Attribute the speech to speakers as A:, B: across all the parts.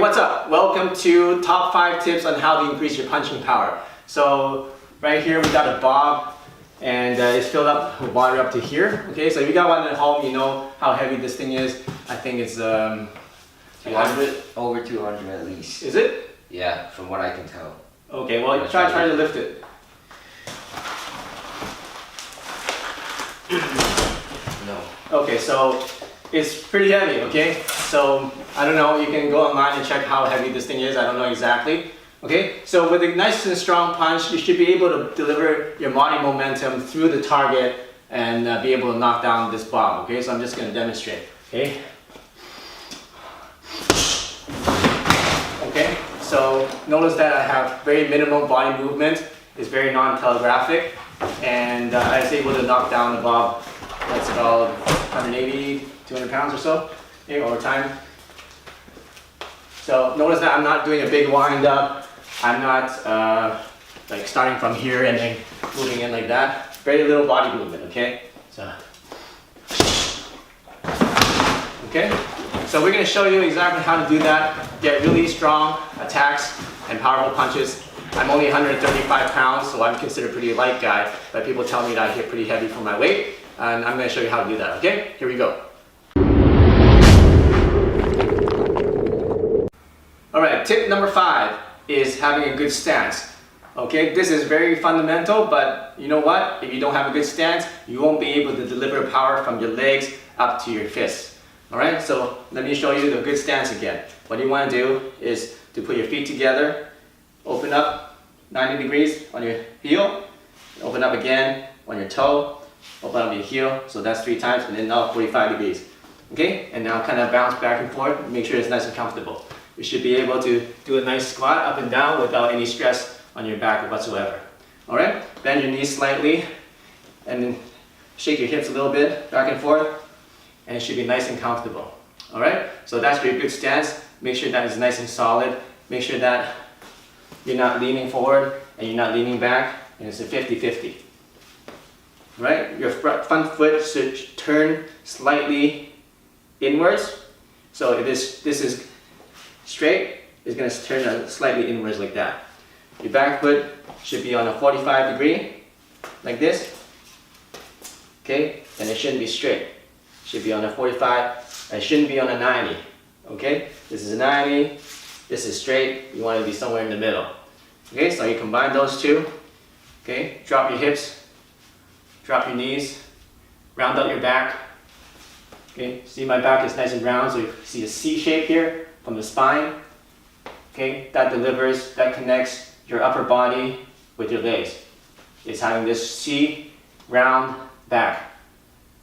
A: what's up? Welcome to top 5 tips on how to increase your punching power. So right here we got a bob and it's filled up with water up to here. Okay, so if you got one at home, you know how heavy this thing is. I think it's
B: 200, over 200 at least.
A: Is it?
B: Yeah, from what I can tell.
A: Okay, well try to lift it.
B: No.
A: Okay, so it's pretty heavy, okay? So, I don't know, you can go online and check how heavy this thing is, I don't know exactly. Okay, so with a nice and strong punch, you should be able to deliver your body momentum through the target and be able to knock down this bob, okay? So I'm just gonna demonstrate, okay? Okay, so notice that I have very minimal body movement. It's very non-telegraphic, and I was able to knock down the bob. That's about 180, 200 pounds or so, okay, over time. So notice that I'm not doing a big wind up. I'm not like starting from here and then moving in like that. Very little body movement, okay? So, okay? So we're gonna show you exactly how to do that. Get really strong attacks and powerful punches. I'm only 135 pounds, so I'm considered a pretty light guy, but people tell me that I hit pretty heavy for my weight, and I'm gonna show you how to do that, okay? Here we go. Alright, tip number 5 is having a good stance. Okay, this is very fundamental, but you know what? If you don't have a good stance, you won't be able to deliver power from your legs up to your fists. Alright, so let me show you the good stance again. What you want to do is to put your feet together, open up 90 degrees on your heel, open up again on your toe, open up your heel, so that's 3 times, and then now 45 degrees. Okay, and now kind of bounce back and forth, make sure it's nice and comfortable. You should be able to do a nice squat up and down without any stress on your back whatsoever. Alright, bend your knees slightly, and then shake your hips a little bit, back and forth, and it should be nice and comfortable. Alright, so that's your good stance. Make sure that is nice and solid. Make sure that you're not leaning forward and you're not leaning back, and it's a 50-50. Right? Your front foot should turn slightly inwards. So if this is straight, it's going to turn slightly inwards like that. Your back foot should be on a 45 degree, like this. Okay? And it shouldn't be straight. It should be on a 45, and it shouldn't be on a 90. Okay? This is a 90, this is straight, you want to be somewhere in the middle. Okay, so you combine those two. Okay, drop your hips, drop your knees, round out your back. Okay, see my back is nice and round, so you see a C shape here from the spine. Okay, that delivers, that connects your upper body with your legs. It's having this C round back.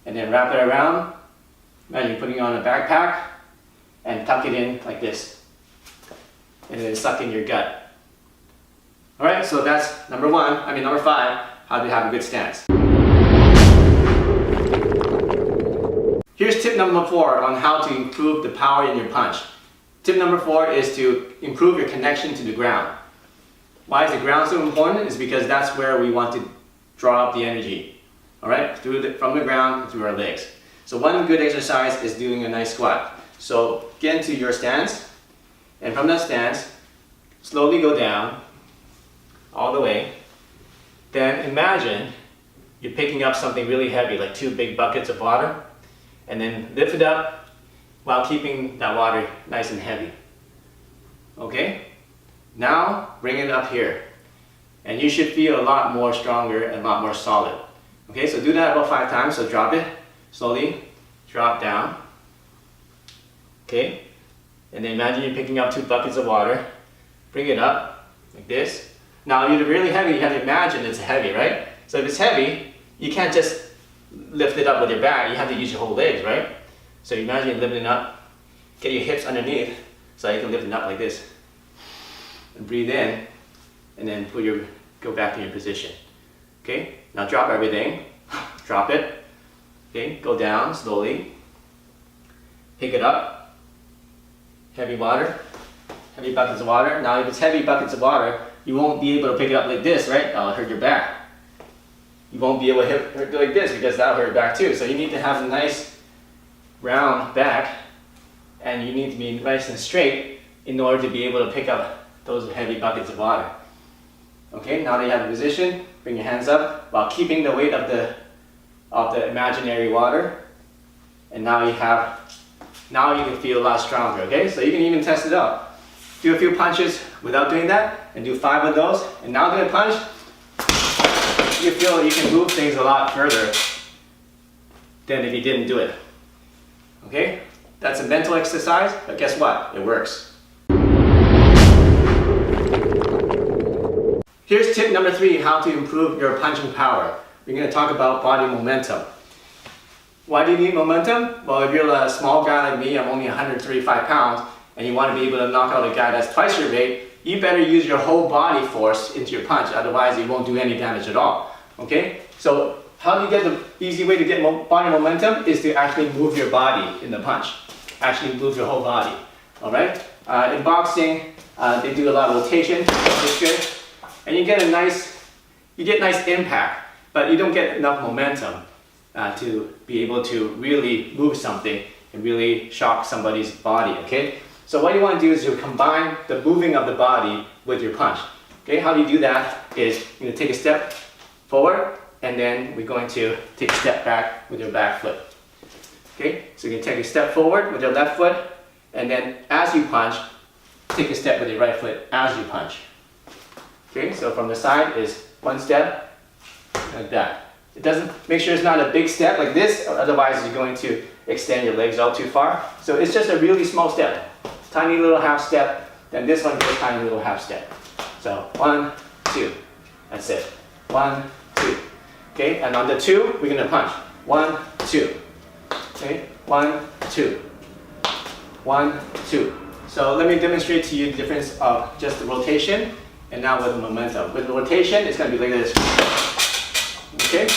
A: And then wrap it around. Imagine putting on a backpack and tuck it in like this. And then suck in your gut. Alright, so that's number 5, how to have a good stance. Here's tip number 4 on how to improve the power in your punch. Tip number 4 is to improve your connection to the ground. Why is the ground so important? It's because that's where we want to draw up the energy. Alright, from the ground through our legs. So one good exercise is doing a nice squat. So get into your stance, and from that stance, slowly go down, all the way. Then imagine you're picking up something really heavy, like 2 big buckets of water, and then lift it up while keeping that water nice and heavy. Okay? Now bring it up here, and you should feel a lot more stronger and a lot more solid. Okay, so do that about 5 times. So drop it slowly, drop down. Okay, and then imagine you're picking up 2 buckets of water, bring it up like this. Now if you're really heavy, you have to imagine it's heavy, right? So if it's heavy, you can't just lift it up with your back, you have to use your whole legs, right? So imagine you're lifting it up, get your hips underneath so you can lift it up like this. And breathe in, and then go back to your position. Okay, now drop everything, drop it. Okay, go down slowly, pick it up, heavy water, heavy buckets of water. Now if it's heavy buckets of water, you won't be able to pick it up like this, right? That'll hurt your back. You won't be able to hit it like this because that'll hurt your back too. So you need to have a nice round back, and you need to be nice and straight in order to be able to pick up those heavy buckets of water. Okay, now that you have the position, bring your hands up while keeping the weight of the imaginary water. And now you can feel a lot stronger, okay? So you can even test it out. Do a few punches without doing that, and do 5 of those. And now do a punch. You feel you can move things a lot further than if you didn't do it. Okay? That's a mental exercise, but guess what? It works. Here's tip number 3, how to improve your punching power. We're going to talk about body momentum. Why do you need momentum? Well, if you're a small guy like me, I'm only 135 pounds, and you want to be able to knock out a guy that's twice your weight, you better use your whole body force into your punch, otherwise it won't do any damage at all. Okay? So how do you get the easy way to get body momentum is to actually move your body in the punch. Actually move your whole body. Alright? In boxing, they do a lot of rotation, which is good. And you get nice impact, but you don't get enough momentum to be able to really move something and really shock somebody's body, okay? So what you want to do is you combine the moving of the body with your punch. Okay, how do you do that is you're going to take a step forward, and then we're going to take a step back with your back foot. Okay, so you can take a step forward with your left foot, and then as you punch, take a step with your right foot as you punch. Okay, so from the side is 1 step, like that. It doesn't, make sure it's not a big step like this, otherwise you're going to extend your legs out too far. So it's just a really small step, tiny little half step, then this one is a tiny little half step. So 1, 2, that's it. 1, 2. Okay, and on the 2, we're gonna punch. 1, 2. Okay, 1, 2. 1, 2. So let me demonstrate to you the difference of just the rotation and now with the momentum. With the rotation, it's gonna be like this. Okay,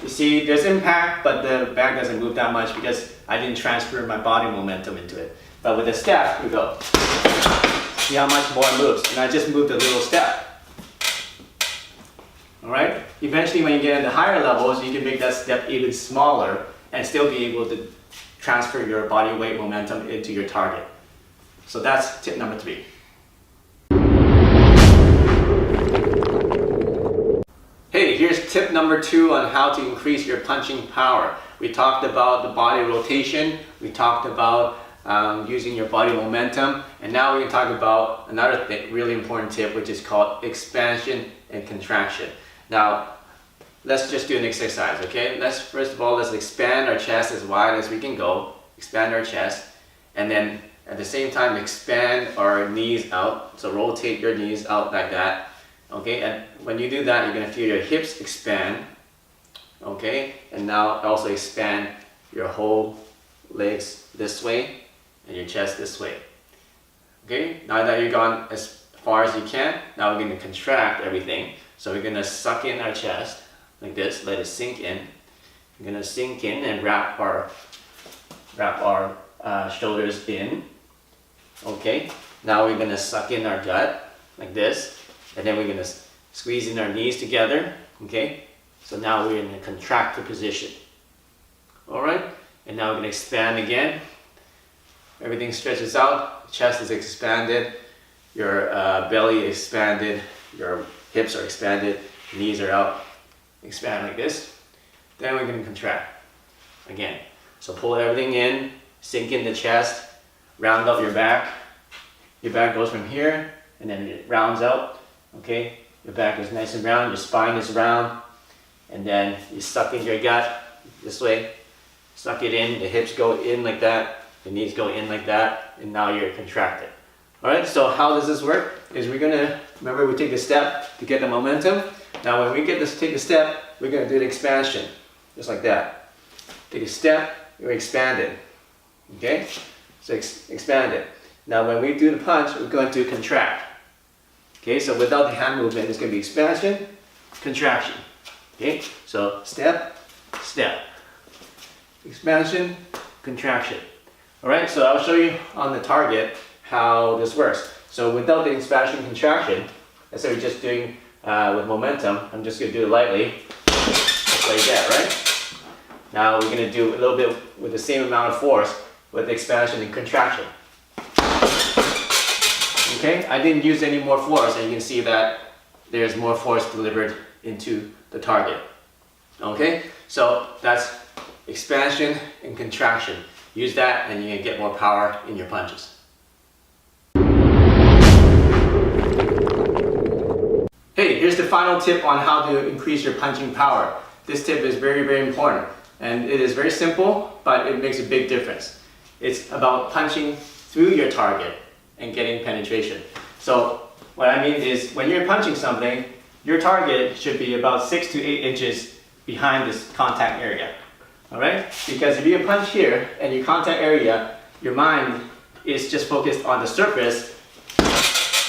A: you see there's impact, but the bag doesn't move that much because I didn't transfer my body momentum into it. But with the step, we go. See how much more it moves, and I just moved a little step. Alright, eventually when you get into higher levels, you can make that step even smaller and still be able to transfer your body weight momentum into your target. So that's tip number 3. Hey, here's tip number 2 on how to increase your punching power. We talked about the body rotation, we talked about using your body momentum, and now we can talk about another really important tip, which is called expansion and contraction. Now, let's just do an exercise, okay? First of all, let's expand our chest as wide as we can go, expand our chest, and then at the same time expand our knees out, so rotate your knees out like that. Okay, and when you do that, you're going to feel your hips expand. Okay, and now also expand your whole legs this way and your chest this way. Okay, now that you've gone as far as you can, now we're going to contract everything. So we're going to suck in our chest like this, let it sink in. We're going to sink in and wrap our shoulders in. Okay, now we're going to suck in our gut like this. And then we're going to squeeze in our knees together, okay? So now we're in a contracted position. Alright, and now we're going to expand again. Everything stretches out, chest is expanded, your belly is expanded, your hips are expanded, knees are out. Expand like this. Then we're going to contract again. So pull everything in, sink in the chest, round out your back. Your back goes from here, and then it rounds out. Okay, your back is nice and round, your spine is round, and then you suck in your gut this way, suck it in, the hips go in like that, the knees go in like that, and now you're contracted. Alright, so how does this work? Is we're gonna, remember we take a step to get the momentum. Now when we take a step, we're gonna do the expansion, just like that. Take a step, you're expanded. Okay, so expand it. Now when we do the punch, we're going to contract. Okay, so without the hand movement, it's going to be expansion, contraction. Okay, so step, step, expansion, contraction. All right, so I'll show you on the target how this works. So without the expansion, contraction, let's say we're just doing with momentum, I'm just going to do it lightly, just like that, right? Now we're going to do a little bit with the same amount of force with expansion and contraction. Okay, I didn't use any more force, and you can see that there's more force delivered into the target. Okay, so that's expansion and contraction. Use that and you can get more power in your punches. Hey, here's the final tip on how to increase your punching power. This tip is very, very important. And it is very simple, but it makes a big difference. It's about punching through your target and getting penetration. So what I mean is when you're punching something, your target should be about 6 to 8 inches behind this contact area. Alright? Because if you punch here and your contact area, your mind is just focused on the surface,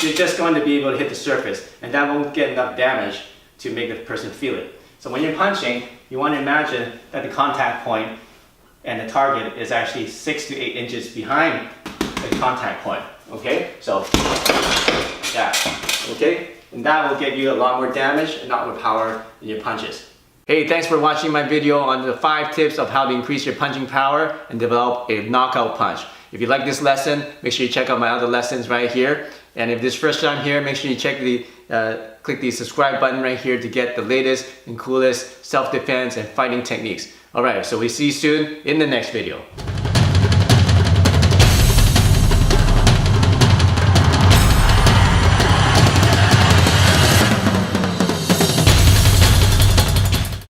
A: you're just going to be able to hit the surface, and that won't get enough damage to make the person feel it. So when you're punching, you want to imagine that the contact point and the target is actually 6 to 8 inches behind the contact point. Okay? So, like that. Okay? And that will get you a lot more damage and a lot more power in your punches. Hey, thanks for watching my video on the 5 tips of how to increase your punching power and develop a knockout punch. If you like this lesson, make sure you check out my other lessons right here. And if this is first time here, make sure you click the subscribe button right here to get the latest and coolest self-defense and fighting techniques. Alright, so we see you soon in the next video.